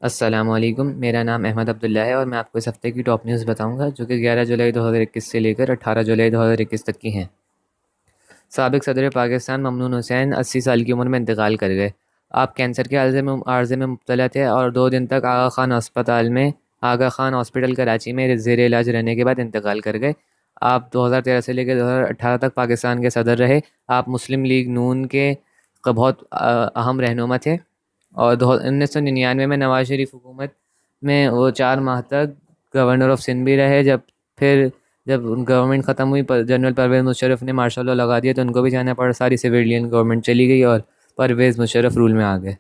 अस्सलामुअलैकुम। मेरा नाम अहमद अब्दुल्ला है और मैं आपको इस हफ़्ते की टॉप न्यूज़ बताऊंगा जो कि 11 जुलाई 2021 से लेकर 18 जुलाई 2021 तक की हैं। साबिक सदर पाकिस्तान ममनून हुसैन 80 साल की उम्र में इंतकाल कर गए। आप कैंसर के आर्जे में मुब्तला थे और 2 दिन तक आगा खान हॉस्पिटल कराची में ज़ेर इलाज रहने के बाद इंतकाल कर गए। आप 2013 से लेकर 2018 तक पाकिस्तान के सदर रहे। आप मुस्लिम लीग नून के बहुत अहम रहनुमा थे और 1999 में नवाज शरीफ हुकूमत में वो 4 माह तक गवर्नर ऑफ सिंध भी रहे। जब गवर्नमेंट ख़त्म हुई जनरल परवेज़ मुशर्रफ ने मार्शल लॉ लगा दिया तो उनको भी जाना पड़ा। सारी सिविलियन गवर्नमेंट चली गई और परवेज़ मुशर्रफ रूल में आ गए।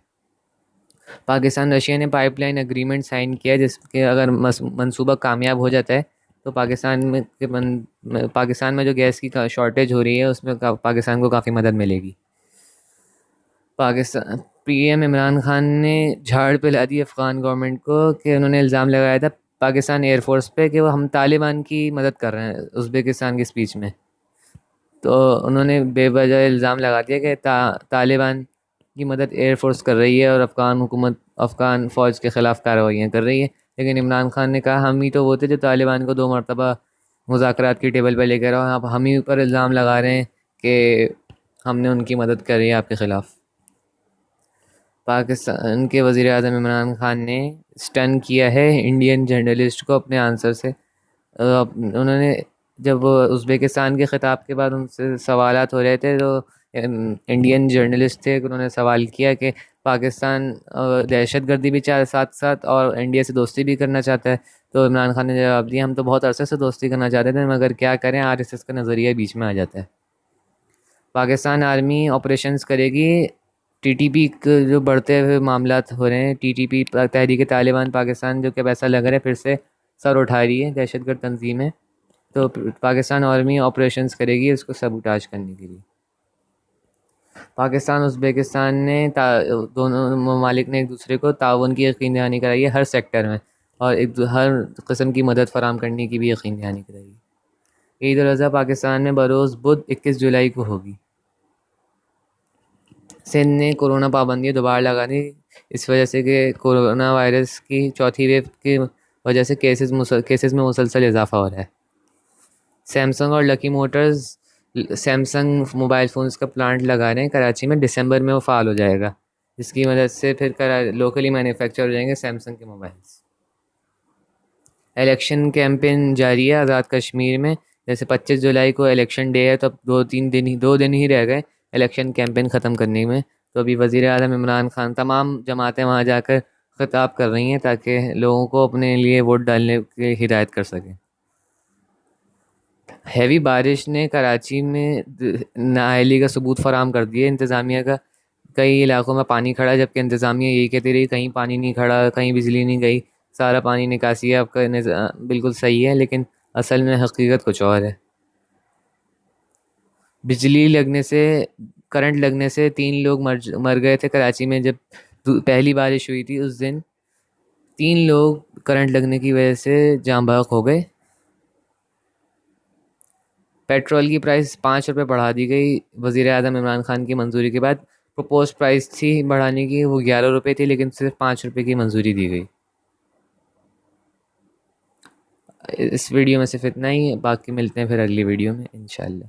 पाकिस्तान रशिया ने पाइपलाइन एग्रीमेंट साइन किया जिसके अगर मंसूबा कामयाब हो जाता है तो पाकिस्तान में जो गैस की शॉर्टेज हो रही है उसमें पाकिस्तान को काफ़ी मदद मिलेगी। पाकिस्तान पीएम इमरान खान ने झाड़ पिला दी अफ़गान गवर्नमेंट को कि उन्होंने इल्ज़ाम लगाया था पाकिस्तान एयरफोर्स पे कि वो हम तालिबान की मदद कर रहे हैं उज़्बेकिस्तान की स्पीच में। तो उन्होंने बेवजह इल्ज़ाम लगा दिया कि तालिबान की मदद एयरफोर्स कर रही है और अफ़गान फ़ौज के ख़िलाफ़ कार्रवाइयाँ कर रही है। लेकिन इमरान खान ने कहा हम ही तो वो थे जो तालिबान को 2 मरतबा मुज़ाकरात की टेबल पर लेकर आओ, आप हम ही पर इल्ज़ाम लगा रहे हैं कि हमने उनकी मदद करी है आपके ख़िलाफ़। पाकिस्तान के वज़ीर-ए-आज़म इमरान खान ने स्टन किया है इंडियन जर्नलिस्ट को अपने आंसर से। उन्होंने जब वो उज़्बेकिस्तान के ख़िताब के बाद उनसे सवालात हो रहे थे तो इंडियन जर्नलिस्ट थे, उन्होंने सवाल किया कि पाकिस्तान दहशतगर्दी भी साथ साथ और इंडिया से दोस्ती भी करना चाहता है। तो इमरान खान ने जवाब दिया हम तो बहुत अरसे से दोस्ती करना चाहते थे मगर क्या करें, आरएसएस का नज़रिया बीच में आ जाता है। पाकिस्तान आर्मी ऑपरेशंस करेगी। टीटीपी जो बढ़ते हुए मामलात हो रहे हैं, टीटीपी तहरीक तालिबान पाकिस्तान जो कि अब ऐसा लग रहा है फिर से सर उठा रही है, दहशतगर्द तंजीम है। तो पाकिस्तान आर्मी ऑपरेशंस करेगी उसको सबूटाज करने के लिए। पाकिस्तान उज़्बेकिस्तान ने दोनों ममालिक ने एक दूसरे को ताउन की यकीन दहानी कराई है हर सेक्टर में और हर किस्म की मदद फराम करने की भी यकीन दहानी कराई है। ईद उल अज़हा पाकिस्तान में बरोज़ बुध 21 जुलाई को होगी। सिंध ने कोरोना पाबंदियाँ दोबारा लगा दी इस वजह से कि कोरोना वायरस की चौथी वेव की वजह से केसेस में मुसलसल इजाफा हो रहा है। सैमसंग और lucky Motors Samsung mobile phones का प्लांट लगा रहे हैं कराची में, दिसंबर में वो फ़ाल हो जाएगा जिसकी मदद से फिर लोकली मैन्युफैक्चर हो जाएंगे सैमसंग के मोबाइल्स। इलेक्शन कैंपेन जारी है आज़ाद कश्मीर में। जैसे 25 जुलाई को इलेक्शन डे है तो अब 2 दिन ही रह गए इलेक्शन कैंपेन ख़त्म करने में। तो अभी वज़ीर आज़म इमरान खान तमाम जमातें वहाँ जाकर ख़िताब कर रही हैं ताकि लोगों को अपने लिए वोट डालने की हिदायत कर सकें। हैवी बारिश ने कराची में नाअहली का सबूत फराम कर दिया इंतज़ामिया का। कई इलाकों में पानी खड़ा है जबकि इंतज़ामिया यही कहती रही कहीं पानी नहीं खड़ा, कहीं बिजली नहीं गई, सारा पानी निकासी है आपका बिल्कुल सही है, लेकिन असल में हकीकत कुछ और है। बिजली लगने से करंट लगने से 3 लोग मर गए थे कराची में जब पहली बारिश हुई थी उस दिन। 3 लोग करंट लगने की वजह से जाँ बहक हो गए। पेट्रोल की प्राइस 5 रुपये बढ़ा दी गई वज़ीर आज़म इमरान खान की मंजूरी के बाद। प्रपोज प्राइस थी बढ़ाने की वो 11 रुपये थी लेकिन सिर्फ 5 रुपये की मंजूरी दी गई। इस वीडियो में सिर्फ इतना ही, बाकी मिलते हैं फिर अगली वीडियो में इंशाल्लाह।